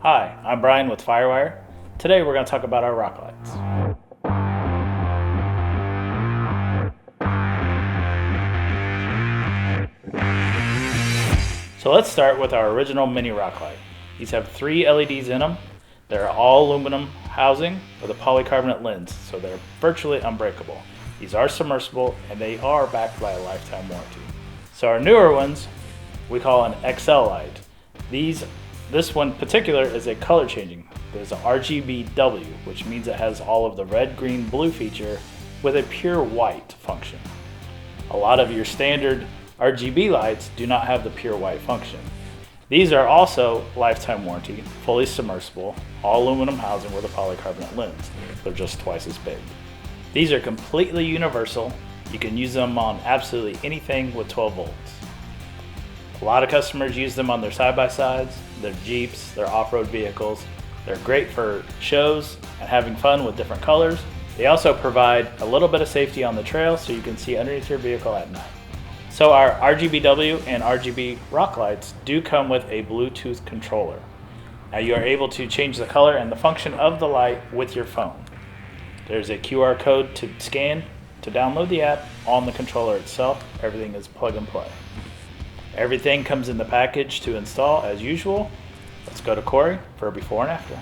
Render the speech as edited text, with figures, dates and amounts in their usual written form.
Hi, I'm Brian with Firewire. Today we're going to talk about our rock lights. So let's start with our original mini rock light. These have 3 LEDs in them. They're all aluminum housing with a polycarbonate lens, so they're virtually unbreakable. These are submersible and they are backed by a lifetime warranty. So our newer ones we call an XL light. This one in particular is a color changing. There's an RGBW, which means it has all of the red, green, blue feature with a pure white function. A lot of your standard RGB lights do not have the pure white function. These are also lifetime warranty, fully submersible, all aluminum housing with a polycarbonate lens. They're just twice as big. These are completely universal. You can use them on absolutely anything with 12 volts. A lot of customers use them on their side-by-sides, their Jeeps, their off-road vehicles. They're great for shows and having fun with different colors. They also provide a little bit of safety on the trail so you can see underneath your vehicle at night. So our RGBW and RGB rock lights do come with a Bluetooth controller. Now you are able to change the color and the function of the light with your phone. There's a QR code to scan to download the app on the controller itself. Everything is plug and play. Everything comes in the package to install as usual. Let's go to Corey for a before and after.